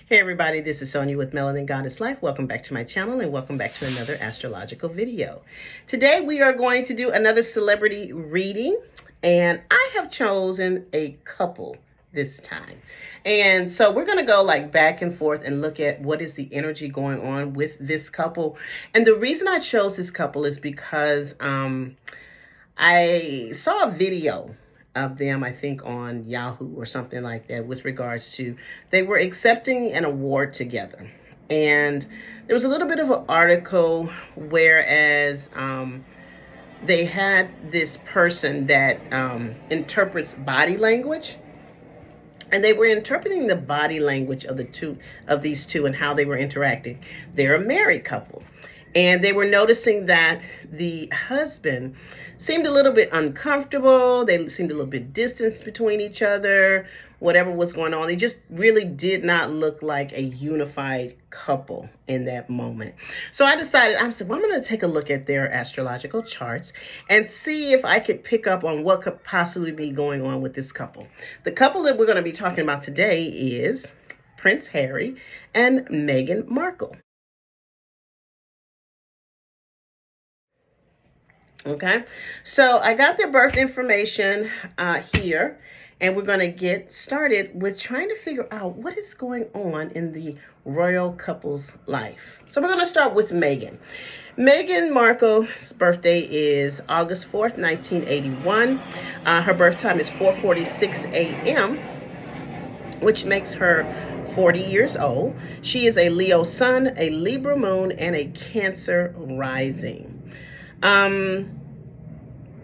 Hey everybody, this is Sonia with Melanin Goddess Life. Welcome back to my channel and welcome back to another astrological video. Today we are going to do another celebrity reading, and I have chosen a couple this time. And so we're going to go like back and forth and look at what is the energy going on with this couple. And the reason I chose this couple is because I saw a video of them, I think on Yahoo or something like that, with regards to they were accepting an award together. And there was a little bit of an article whereas they had this person that interprets body language. And they were interpreting the body language of these two and how they were interacting. They're a married couple. And they were noticing that the husband seemed a little bit uncomfortable. They seemed a little bit distanced between each other, whatever was going on. They just really did not look like a unified couple in that moment. So I decided, I'm going to take a look at their astrological charts and see if I could pick up on what could possibly be going on with this couple. The couple that we're going to be talking about today is Prince Harry and Meghan Markle. Okay, so I got their birth information here, and we're going to get started with trying to figure out what is going on in the royal couple's life. So we're going to start with Meghan. Meghan Markle's birthday is August 4th, 1981. Her birth time is 4:46 a.m., which makes her 40 years old. She is a Leo sun, a Libra moon, and a Cancer rising.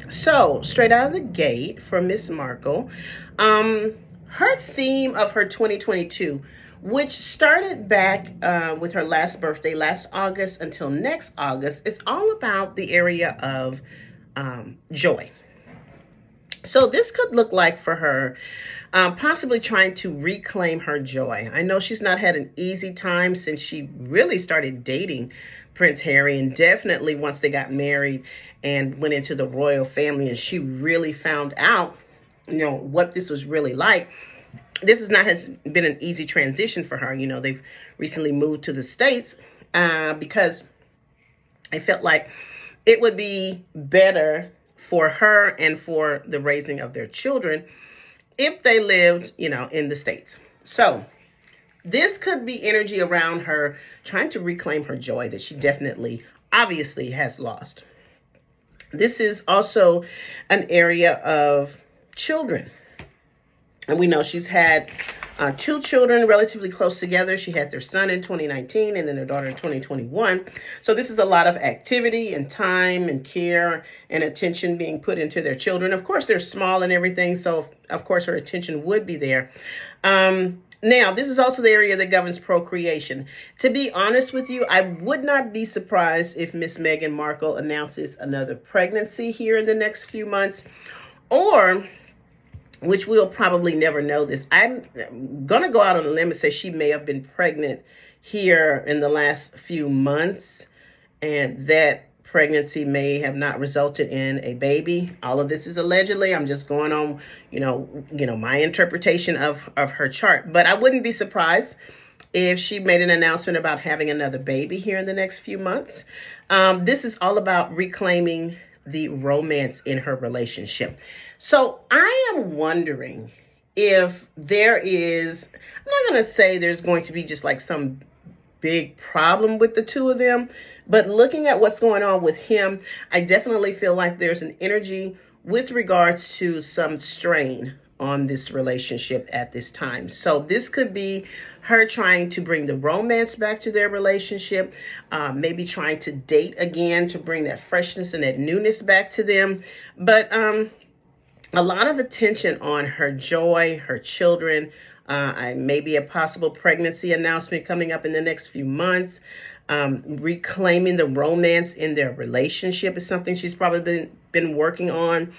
So straight out of the gate for Miss Markle, her theme of her 2022, which started back with her last birthday, last August until next August, is all about the area of joy. So this could look like for her, possibly trying to reclaim her joy. I know she's not had an easy time since she really started dating Prince Harry, and definitely once they got married and went into the royal family and she really found out, what this was really like. This has been an easy transition for her. They've recently moved to the States because I felt like it would be better for her and for the raising of their children if they lived, in the States. So this could be energy around her trying to reclaim her joy that she definitely, obviously has lost. This is also an area of children. And we know she's had two children relatively close together. She had their son in 2019 and then their daughter in 2021. So this is a lot of activity and time and care and attention being put into their children. Of course, they're small and everything. So, of course, her attention would be there. Now, this is also the area that governs procreation. To be honest with you, I would not be surprised if Miss Meghan Markle announces another pregnancy here in the next few months, or, which we'll probably never know this, I'm going to go out on a limb and say she may have been pregnant here in the last few months, and that pregnancy may have not resulted in a baby. All of this is allegedly. I'm just going on, my interpretation of her chart. But I wouldn't be surprised if she made an announcement about having another baby here in the next few months. This is all about reclaiming the romance in her relationship. So I am wondering if there is, I'm not going to say there's going to be just like some big problem with the two of them, but looking at what's going on with him, I definitely feel like there's an energy with regards to some strain on this relationship at this time. So this could be her trying to bring the romance back to their relationship, maybe trying to date again to bring that freshness and that newness back to them. But a lot of attention on her joy, her children, maybe a possible pregnancy announcement coming up in the next few months. Reclaiming the romance in their relationship is something she's probably been working on.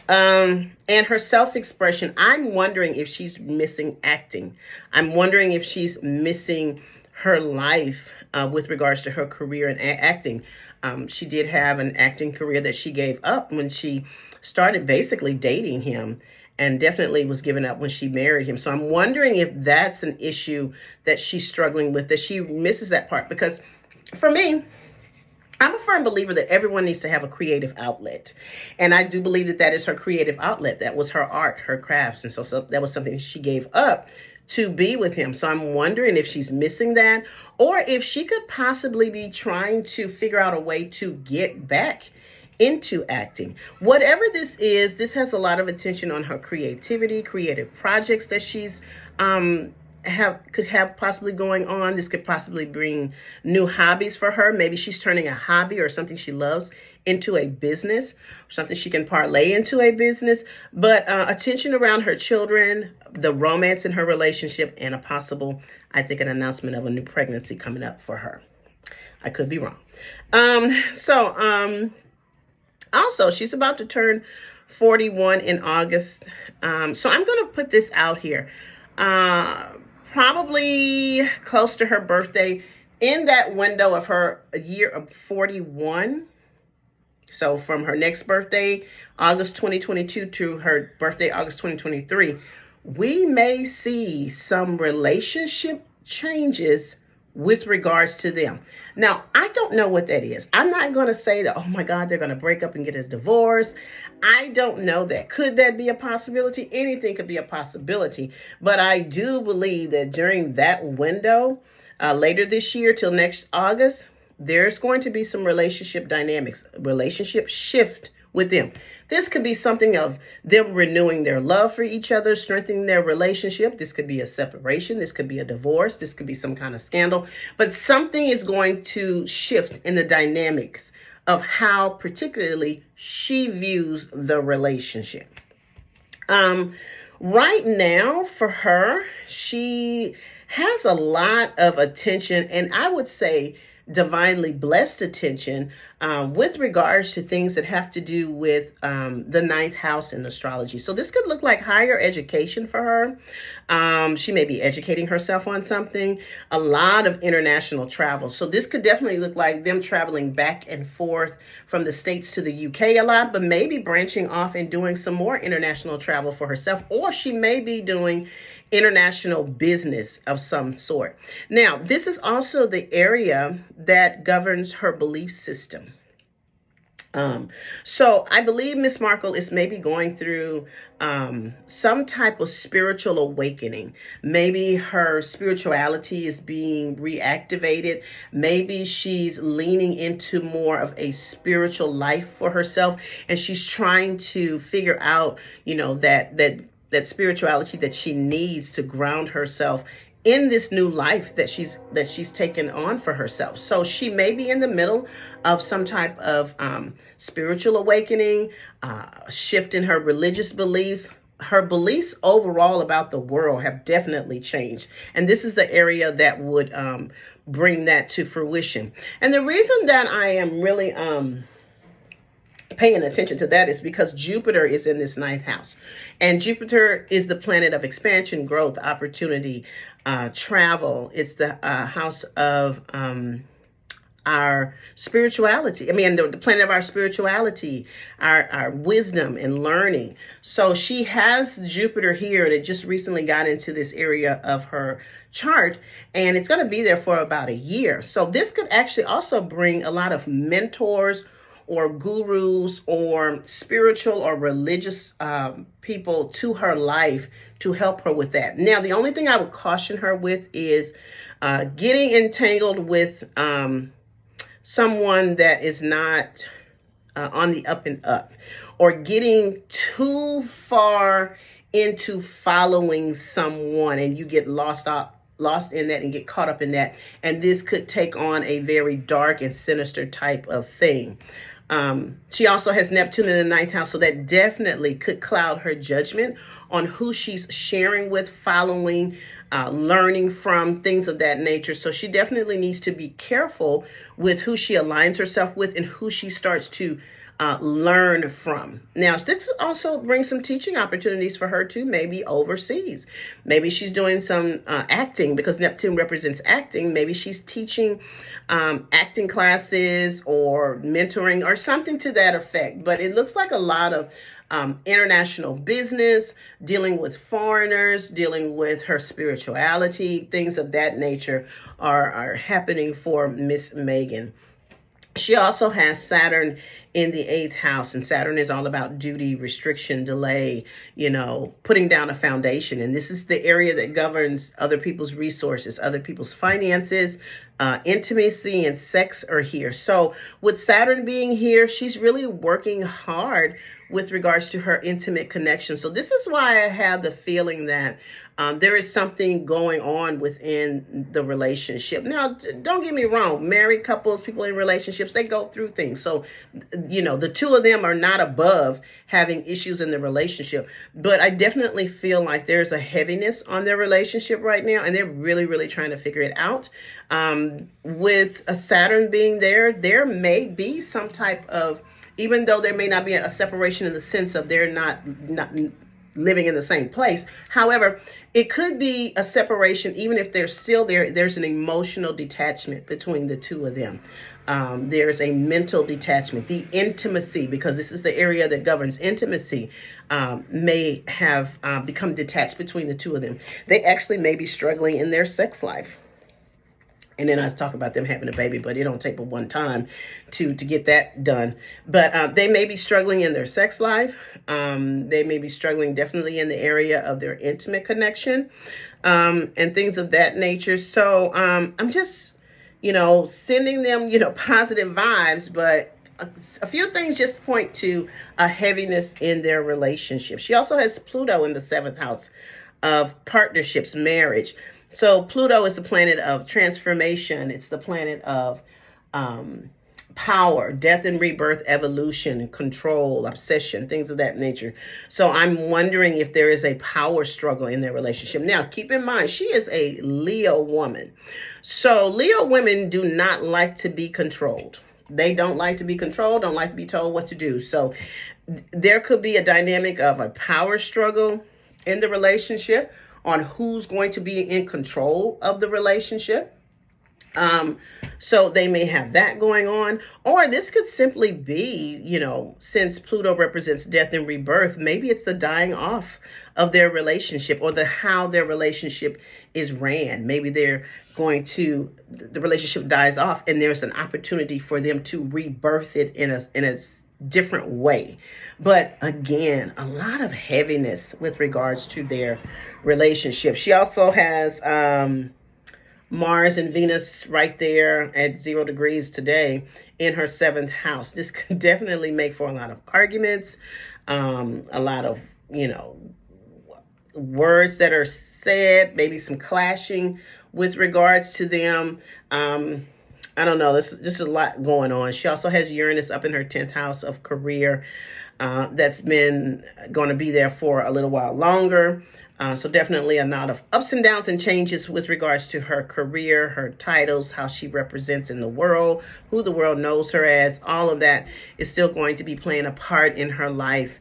And her self-expression, I'm wondering if she's missing acting. I'm wondering if she's missing her life with regards to her career in acting. She did have an acting career that she gave up when she started basically dating him. and definitely was given up when she married him. So I'm wondering if that's an issue that she's struggling with, that she misses that part. Because for me, I'm a firm believer that everyone needs to have a creative outlet. And I do believe that that is her creative outlet. That was her art, her crafts. And so that was something she gave up to be with him. So I'm wondering if she's missing that, or if she could possibly be trying to figure out a way to get back into acting. Whatever this is, this has a lot of attention on her creativity, creative projects that she's could have possibly going on. This could possibly bring new hobbies for her. Maybe she's turning a hobby or something she loves into a business, something she can parlay into a business. But attention around her children, the romance in her relationship, and a possible, I think, an announcement of a new pregnancy coming up for her. I could be wrong. Also, she's about to turn 41 in August. So I'm going to put this out here. Probably close to her birthday, in that window of her year of 41. So from her next birthday, August 2022, to her birthday, August 2023, we may see some relationship changes with regards to them. Now, I don't know what that is. I'm not going to say that, oh my God, they're going to break up and get a divorce. I don't know that. Could that be a possibility? Anything could be a possibility. But I do believe that during that window, later this year till next August, there's going to be some relationship dynamics, relationship shift with them. This could be something of them renewing their love for each other, strengthening their relationship. This could be a separation. This could be a divorce. This could be some kind of scandal. But something is going to shift in the dynamics of how particularly she views the relationship. Right now for her, she has a lot of attention, and I would say divinely blessed attention with regards to things that have to do with the ninth house in astrology. So this could look like higher education for her. She may be educating herself on something, a lot of international travel. So this could definitely look like them traveling back and forth from the States to the UK a lot, but maybe branching off and doing some more international travel for herself, or she may be doing international business of some sort. Now, this is also the area that governs her belief system. So I believe Miss Markle is maybe going through some type of spiritual awakening. Maybe her spirituality is being reactivated. Maybe she's leaning into more of a spiritual life for herself, and she's trying to figure out, that spirituality that she needs to ground herself in this new life that she's taken on for herself. So she may be in the middle of some type of spiritual awakening, shift in her religious beliefs. Her beliefs overall about the world have definitely changed. And this is the area that would bring that to fruition. And the reason that I am really paying attention to that is because Jupiter is in this ninth house, and Jupiter is the planet of expansion, growth, opportunity, travel. It's the house of our spirituality. The planet of our spirituality, our wisdom and learning. So she has Jupiter here, and it just recently got into this area of her chart, and it's going to be there for about a year. So this could actually also bring a lot of mentors or gurus or spiritual or religious people to her life to help her with that. Now, the only thing I would caution her with is getting entangled with someone that is not on the up and up, or getting too far into following someone and you get lost in that and get caught up in that. And this could take on a very dark and sinister type of thing. She also has Neptune in the ninth house, so that definitely could cloud her judgment on who she's sharing with, following, learning from, things of that nature. So she definitely needs to be careful with who she aligns herself with and who she starts to learn from. Now, this also brings some teaching opportunities for her too, maybe overseas. Maybe she's doing some acting, because Neptune represents acting. Maybe she's teaching acting classes or mentoring or something to that effect. But it looks like a lot of international business, dealing with foreigners, dealing with her spirituality, things of that nature are happening for Miss Meghan. She also has Saturn in the eighth house, and Saturn is all about duty, restriction, delay, putting down a foundation. And this is the area that governs other people's resources, other people's finances, intimacy, and sex are here. So, with Saturn being here, she's really working hard with regards to her intimate connection. So, this is why I have the feeling that there is something going on within the relationship. Now, don't get me wrong, married couples, people in relationships, they go through things. So, the two of them are not above having issues in the relationship. But I definitely feel like there's a heaviness on their relationship right now, and they're really, really trying to figure it out. With a Saturn being there may be some type of, even though there may not be a separation in the sense of they're not living in the same place. However, it could be a separation, even if they're still there. There's an emotional detachment between the two of them. There's a mental detachment. The intimacy, because this is the area that governs intimacy, may have become detached between the two of them. They actually may be struggling in their sex life. And then I was talking about them having a baby, but it don't take but one time to get that done. But they may be struggling in their sex life. They may be struggling definitely in the area of their intimate connection, and things of that nature. So I'm just, sending them, positive vibes, but a few things just point to a heaviness in their relationship. She also has Pluto in the seventh house of partnerships, marriage. So Pluto is the planet of transformation. It's the planet of power, death and rebirth, evolution, control, obsession, things of that nature. So I'm wondering if there is a power struggle in their relationship. Now, keep in mind, she is a Leo woman. So Leo women do not like to be controlled. They don't like to be controlled, don't like to be told what to do. So there could be a dynamic of a power struggle in the relationship on who's going to be in control of the relationship. So they may have that going on, or this could simply be, since Pluto represents death and rebirth, maybe it's the dying off of their relationship, or how their relationship is ran. Maybe the relationship dies off, and there's an opportunity for them to rebirth it in a different way. But again, a lot of heaviness with regards to their relationship. She also has Mars and Venus right there at 0 degrees today in her seventh house. This could definitely make for a lot of arguments, a lot of, words that are said, maybe some clashing with regards to them. I don't know. There's just a lot going on. She also has Uranus up in her 10th house of career. That's been going to be there for a little while longer. So definitely a lot of ups and downs and changes with regards to her career, her titles, how she represents in the world, who the world knows her as. All of that is still going to be playing a part in her life.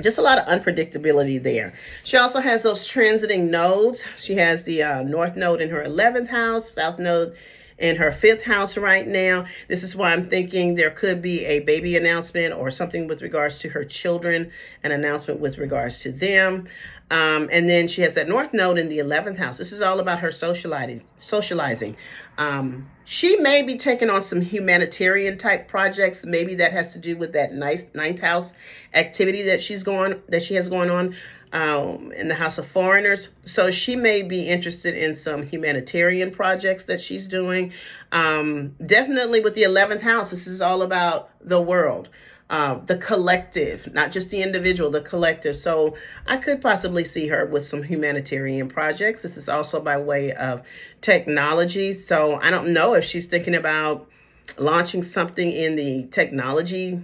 Just a lot of unpredictability there. She also has those transiting nodes. She has the North Node in her 11th house, South Node in her 5th house right now. This is why I'm thinking there could be a baby announcement or something with regards to her children, an announcement with regards to them. And then she has that North Node in the 11th house. This is all about her socializing. She may be taking on some humanitarian type projects. Maybe that has to do with that ninth house activity that she has going on in the house of foreigners. So she may be interested in some humanitarian projects that she's doing. Definitely with the 11th house, this is all about the world. The collective, not just the individual, the collective. So I could possibly see her with some humanitarian projects. This is also by way of technology. So I don't know if she's thinking about launching something in the technology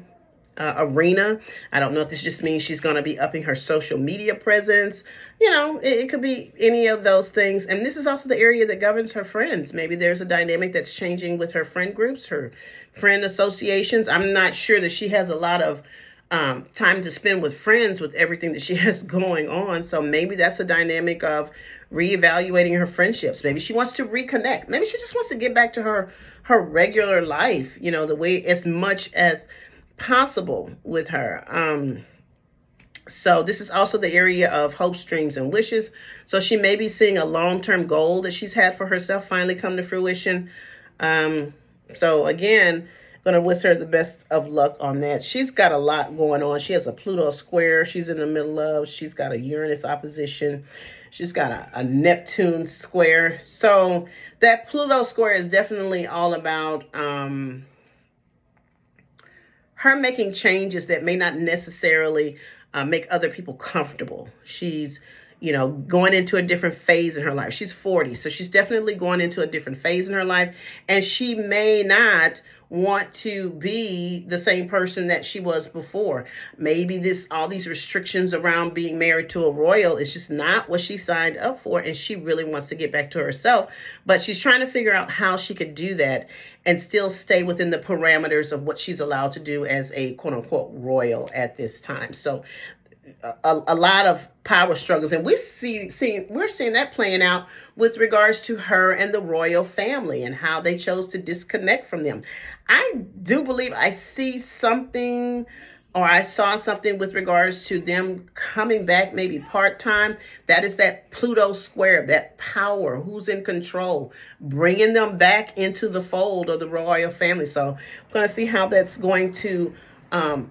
arena. I don't know if this just means she's going to be upping her social media presence. It could be any of those things. And this is also the area that governs her friends. Maybe there's a dynamic that's changing with her friend groups, her friend associations. I'm not sure that she has a lot of time to spend with friends with everything that she has going on. So maybe that's a dynamic of reevaluating her friendships. Maybe she wants to reconnect. Maybe she just wants to get back to her regular life, the way as much as possible with her. So this is also the area of hopes, dreams, and wishes. So she may be seeing a long-term goal that she's had for herself finally come to fruition. Um, so again, gonna wish her the best of luck on that. She's got a lot going on. She has a Pluto square she's in the middle of. She's got a Uranus opposition. She's got a Neptune square. So that Pluto square is definitely all about her making changes that may not necessarily make other people comfortable. She's, going into a different phase in her life. She's 40, so she's definitely going into a different phase in her life. And she may not want to be the same person that she was before. Maybe all these restrictions around being married to a royal is just not what she signed up for, and she really wants to get back to herself. But she's trying to figure out how she could do that and still stay within the parameters of what she's allowed to do as a quote unquote royal at this time. So a lot of power struggles, and we're seeing that playing out with regards to her and the royal family and how they chose to disconnect from them. I do believe I see something, or I saw something with regards to them coming back maybe part-time. That is that Pluto square, that power, who's in control, bringing them back into the fold of the royal family. So I'm going to see how that's going to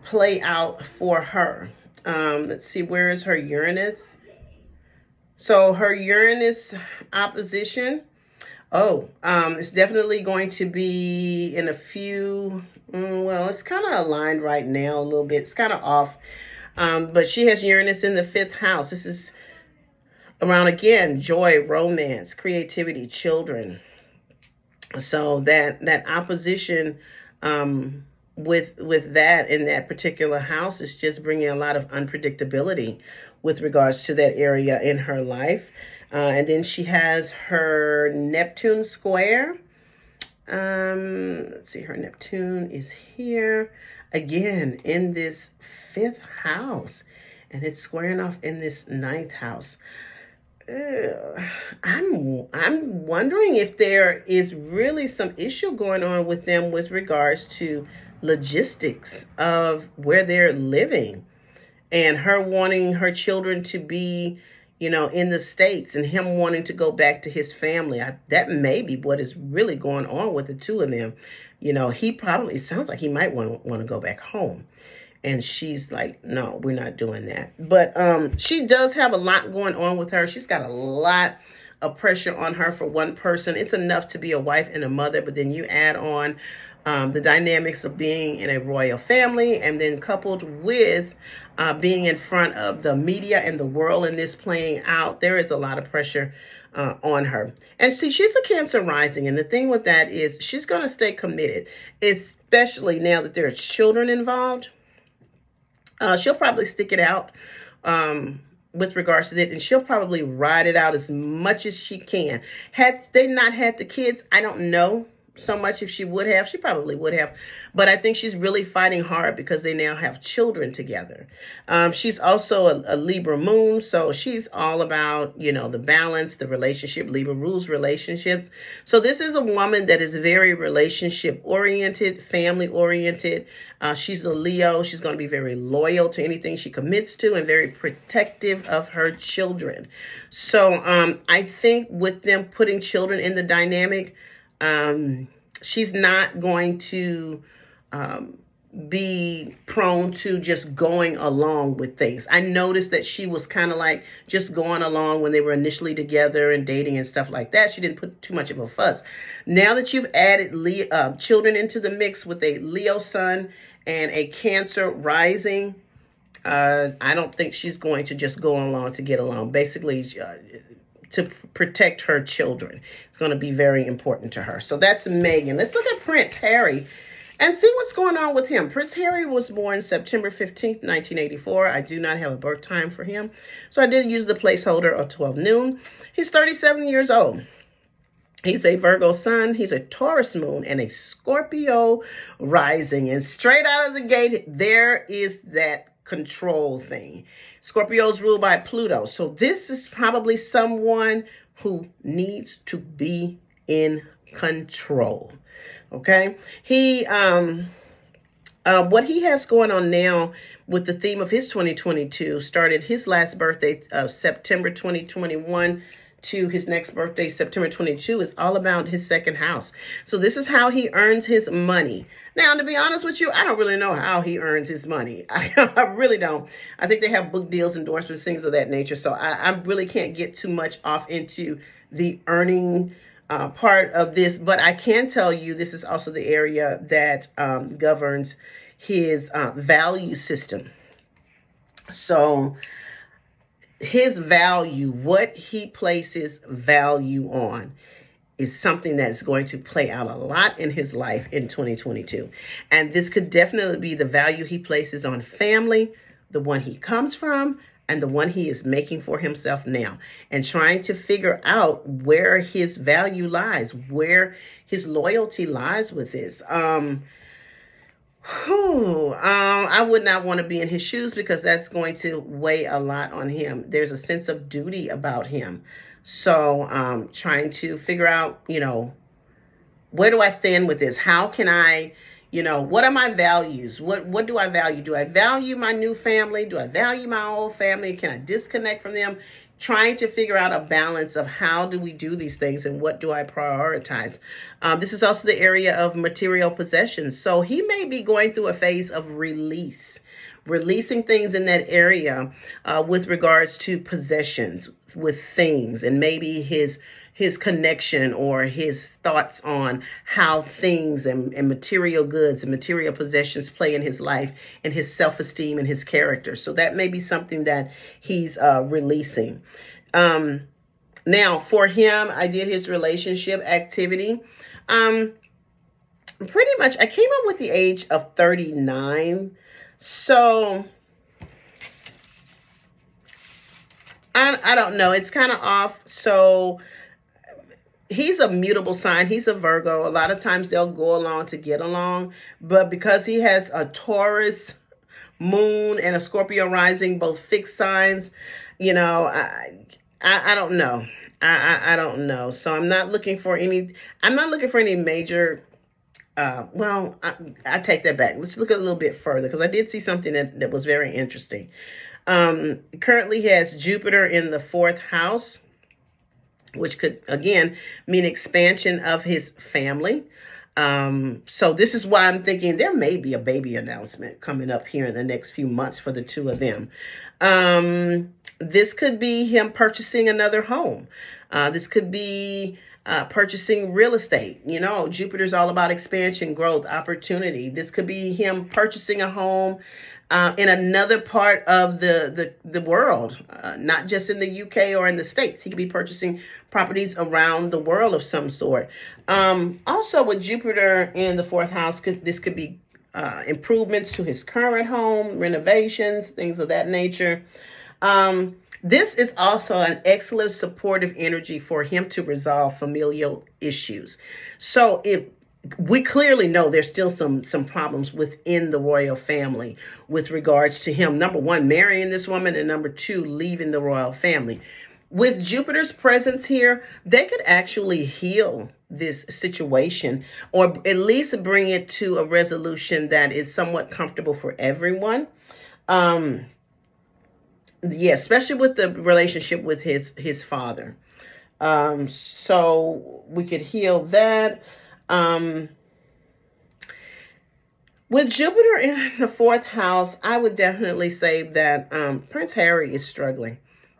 play out for her. Let's see, where is her Uranus? So her Uranus opposition, it's definitely going to be in a few, well, it's kind of aligned right now a little bit. It's kind of off. But she has Uranus in the 5th house. This is around, again, joy, romance, creativity, children. So that opposition, with that in that particular house is just bringing a lot of unpredictability with regards to that area in her life. And then she has her Neptune square. Let's see, her Neptune is here again in this 5th house, and it's squaring off in this 9th house. I'm wondering if there is really some issue going on with them with regards to logistics of where they're living, and her wanting her children to be, in the States, and him wanting to go back to his family. That may be what is really going on with the two of them. He probably sounds like he might want to go back home. And she's like, no, we're not doing that. But she does have a lot going on with her. She's got a lot of pressure on her for one person. It's enough to be a wife and a mother, but then you add on the dynamics of being in a royal family, and then coupled with being in front of the media and the world and this playing out, there is a lot of pressure on her. And see, she's a Cancer rising, and the thing with that is she's going to stay committed, especially now that there are children involved. She'll probably stick it out with regards to that, and she'll probably ride it out as much as she can. Had they not had the kids, I don't know so much if she would have. She probably would have. But I think she's really fighting hard because they now have children together. She's also a Libra moon, so she's all about, the balance, the relationship. Libra rules relationships. So this is a woman that is very relationship oriented, family oriented. She's a Leo. She's going to be very loyal to anything she commits to and very protective of her children. So I think with them putting children in the dynamic, she's not going to be prone to just going along with things. I noticed that she was kind of like just going along when they were initially together and dating and stuff like that. She didn't put too much of a fuss. Now that you've added children into the mix with a Leo sun and a Cancer rising, I don't think she's going to just go along to get along. Basically, to protect her children. It's going to be very important to her. So that's Meghan. Let's look at Prince Harry and see what's going on with him. Prince Harry was born September 15th, 1984. I do not have a birth time for him, so I did use the placeholder of 12 noon. He's 37 years old. He's a Virgo sun, he's a Taurus moon, and a Scorpio rising. And straight out of the gate, there is that control thing. Scorpio's ruled by Pluto. So this is probably someone who needs to be in control. Okay? He What he has going on now with the theme of his 2022 started his last birthday of September 2021 to his next birthday, September 22, is all about his second house. So this is how he earns his money. Now, to be honest with you, I don't really know how he earns his money. I really don't. I think they have book deals, endorsements, things of that nature. So I really can't get too much off into the earning part of this, but I can tell you this is also the area that governs his value system. So his value, what he places value on, is something that's going to play out a lot in his life in 2022. And this could definitely be the value he places on family, the one he comes from, and the one he is making for himself now, and trying to figure out where his value lies, where his loyalty lies with this. I would not want to be in his shoes because that's going to weigh a lot on him. There's a sense of duty about him. So trying to figure out, where do I stand with this? How can I, what are my values? What do I value? Do I value my new family? Do I value my old family? Can I disconnect from them? Trying to figure out a balance of how do we do these things and what do I prioritize. This is also the area of material possessions. So he may be going through a phase of releasing things in that area with regards to possessions, with things, and maybe his connection or his thoughts on how things and material goods and material possessions play in his life and his self-esteem and his character. So that may be something that he's releasing. Now, for him, I did his relationship activity. Pretty much, I came up with the age of 39. So I don't know. It's kind of off. So he's a mutable sign. He's a Virgo. A lot of times they'll go along to get along. But because he has a Taurus moon and a Scorpio rising, both fixed signs, I don't know. I don't know. So I'm not looking for any major, I take that back. Let's look a little bit further because I did see something that was very interesting. Currently he has Jupiter in the fourth house, which could, again, mean expansion of his family. So this is why I'm thinking there may be a baby announcement coming up here in the next few months for the two of them. This could be him purchasing another home. This could be purchasing real estate. Jupiter's all about expansion, growth, opportunity. This could be him purchasing a home in another part of the world, not just in the UK or in the States. He could be purchasing properties around the world of some sort. Also, with Jupiter in the fourth house, this could be improvements to his current home, renovations, things of that nature. This is also an excellent supportive energy for him to resolve familial issues. So if we clearly know there's still some problems within the royal family with regards to him, number one, marrying this woman, and number two, leaving the royal family. With Jupiter's presence here, they could actually heal this situation, or at least bring it to a resolution that is somewhat comfortable for everyone. Especially with the relationship with his father. So we could heal that. With Jupiter in the fourth house, I would definitely say that Prince Harry is struggling.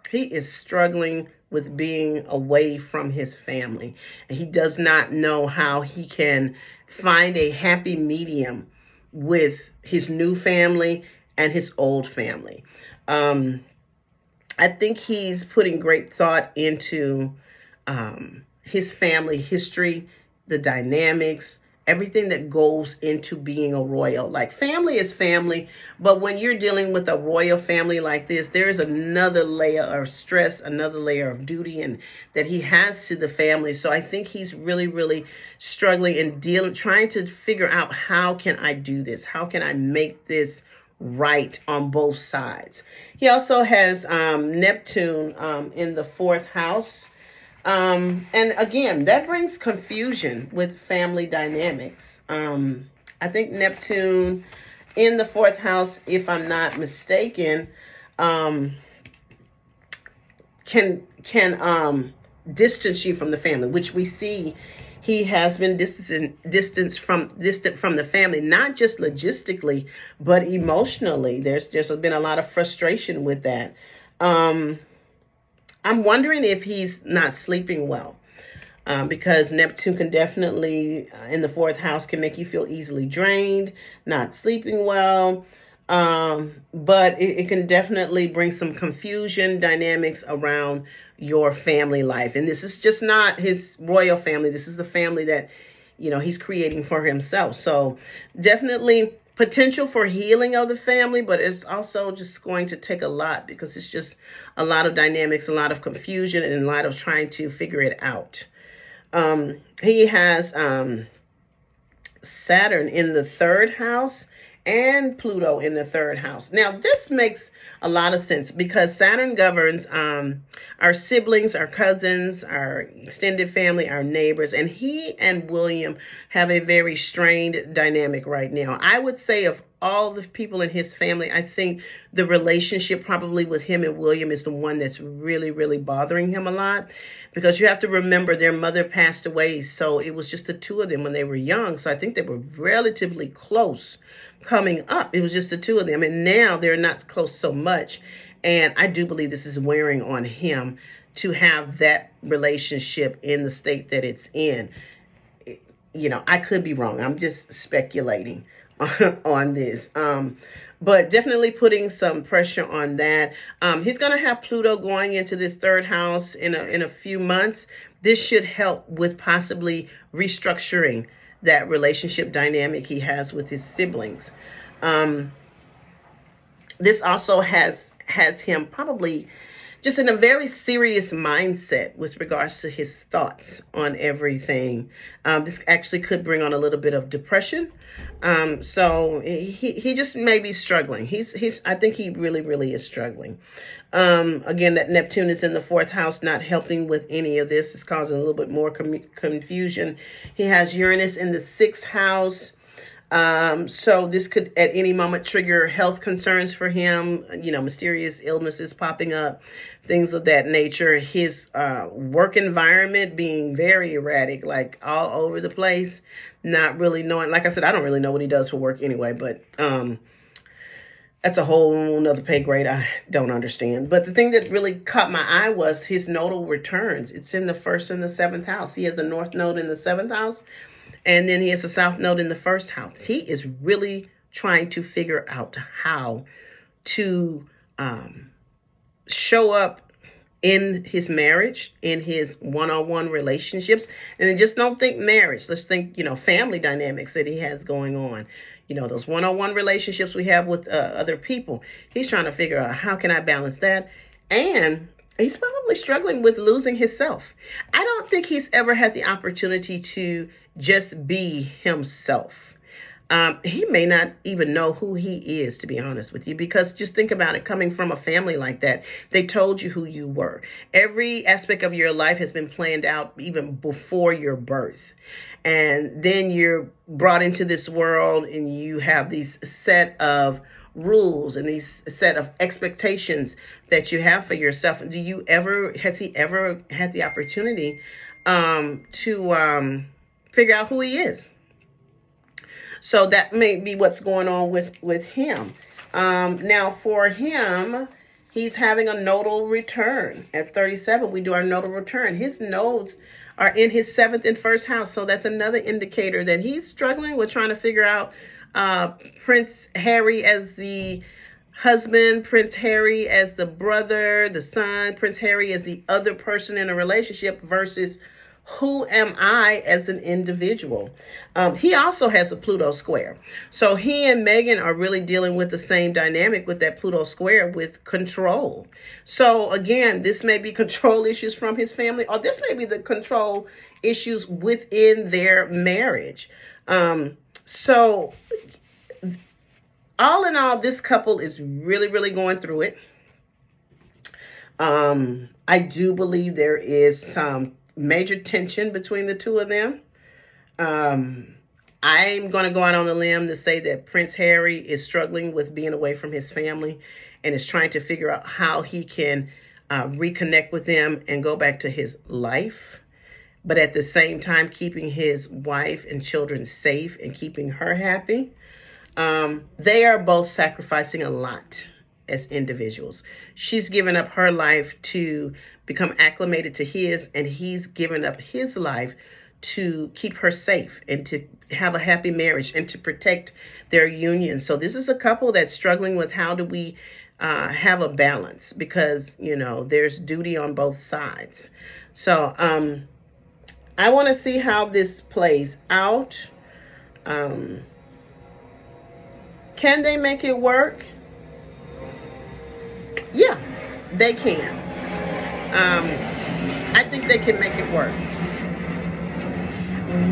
He is struggling with being away from his family. And he does not know how he can find a happy medium with his new family and his old family. I think he's putting great thought into his family history, the dynamics, everything that goes into being a royal. Like, family is family, but when you're dealing with a royal family like this, there's another layer of stress, another layer of duty, and that he has to the family. So I think he's really, really struggling and trying to figure out, how can I do this? How can I make this right on both sides? He also has Neptune in the fourth house. And again, that brings confusion with family dynamics. I think Neptune in the fourth house, if I'm not mistaken, um, can distance you from the family, which we see he has been distant from the family, not just logistically, but emotionally. There's been a lot of frustration with that. Um, I'm wondering if he's not sleeping well. Because Neptune can definitely, in the fourth house, can make you feel easily drained, not sleeping well. But it can definitely bring some confusion dynamics around your family life. And this is just not his royal family. This is the family that, he's creating for himself. So definitely potential for healing of the family, but it's also just going to take a lot because it's just a lot of dynamics, a lot of confusion, and a lot of trying to figure it out. He has Saturn in the third house and Pluto in the third house. Now, this makes a lot of sense because Saturn governs our siblings, our cousins, our extended family, our neighbors, and he and William have a very strained dynamic right now. I would say of all the people in his family, I think the relationship probably with him and William is the one that's really, really bothering him a lot, because you have to remember their mother passed away. So it was just the two of them when they were young. So I think they were relatively close coming up. It was just the two of them. And now they're not close so much. And I do believe this is wearing on him to have that relationship in the state that it's in. I could be wrong. I'm just speculating on this. But definitely putting some pressure on that. He's going to have Pluto going into this third house in a few months. This should help with possibly restructuring that relationship dynamic he has with his siblings. This also has him probably just in a very serious mindset with regards to his thoughts on everything. This actually could bring on a little bit of depression. So he just may be struggling. I think he really, really is struggling. Again, that Neptune is in the fourth house, not helping with any of this. It's causing a little bit more confusion. He has Uranus in the sixth house. So this could at any moment trigger health concerns for him, mysterious illnesses popping up, things of that nature. His work environment being very erratic, like all over the place, not really knowing. Like I said, I don't really know what he does for work anyway, but that's a whole nother pay grade I don't understand. But the thing that really caught my eye was his nodal returns. It's in the first and the seventh house. He has the north node in the seventh house, and then he has a south node in the first house. He is really trying to figure out how to show up in his marriage, in his one-on-one relationships. And then just don't think marriage. Let's think, family dynamics that he has going on. Those one-on-one relationships we have with other people. He's trying to figure out, how can I balance that? And he's probably struggling with losing himself. I don't think he's ever had the opportunity to just be himself. He may not even know who he is, to be honest with you, because just think about it, coming from a family like that, they told you who you were. Every aspect of your life has been planned out even before your birth. And then you're brought into this world and you have these set of rules and these set of expectations that you have for yourself. Has he ever had the opportunity to figure out who he is? So that may be what's going on with him. Now for him, he's having a nodal return. At 37, we do our nodal return. His nodes are in his seventh and first house. So that's another indicator that he's struggling with trying to figure out Prince Harry as the husband, Prince Harry as the brother, the son, Prince Harry as the other person in a relationship versus who am I as an individual? He also has a Pluto square. So he and Meghan are really dealing with the same dynamic with that Pluto square with control. So again, this may be control issues from his family, or this may be the control issues within their marriage. So all in all, this couple is really, really going through it. I do believe there is some major tension between the two of them. I'm going to go out on a limb to say that Prince Harry is struggling with being away from his family and is trying to figure out how he can reconnect with them and go back to his life, but at the same time keeping his wife and children safe and keeping her happy. They are both sacrificing a lot as individuals. She's given up her life to become acclimated to his, and he's given up his life to keep her safe and to have a happy marriage and to protect their union. So this is a couple that's struggling with how do we have a balance, because, you know, there's duty on both sides. So I want to see how this plays out. Can they make it work? Yeah, they can. I think they can make it work.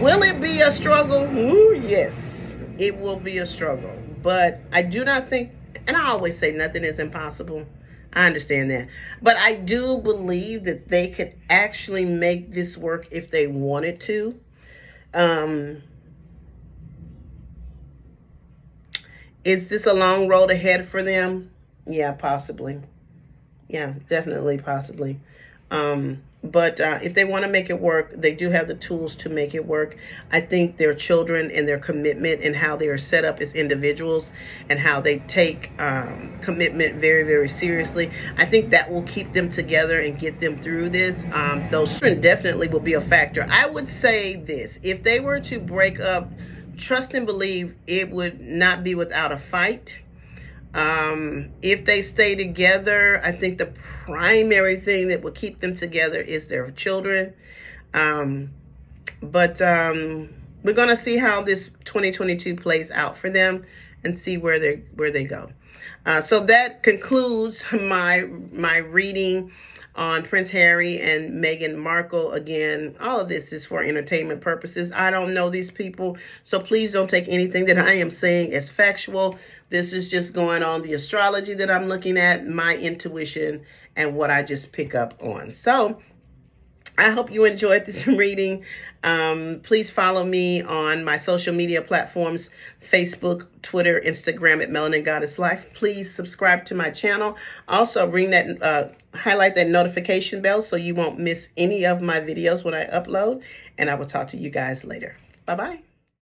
Will it be a struggle? Ooh, yes, it will be a struggle. But I do not think, and I always say nothing is impossible. I understand that. But I do believe that they could actually make this work if they wanted to. Is this a long road ahead for them? Yeah, possibly. Yeah, definitely, possibly. But if they want to make it work, they do have the tools to make it work. I think their children and their commitment and how they are set up as individuals and how they take commitment very, very seriously, I think that will keep them together and get them through this. Those children definitely will be a factor. I would say this: if they were to break up, trust and believe it would not be without a fight. If they stay together, I think the primary thing that will keep them together is their children. But we're going to see how this 2022 plays out for them and see where they go. So that concludes my reading on Prince Harry and Meghan Markle. Again, all of this is for entertainment purposes. I don't know these people, so please don't take anything that I am saying as factual. This is just going on the astrology that I'm looking at, my intuition, and what I just pick up on. So I hope you enjoyed this reading. Please follow me on my social media platforms, Facebook, Twitter, Instagram at Melanin Goddess Life. Please subscribe to my channel. Also, ring that, highlight that notification bell so you won't miss any of my videos when I upload. And I will talk to you guys later. Bye-bye.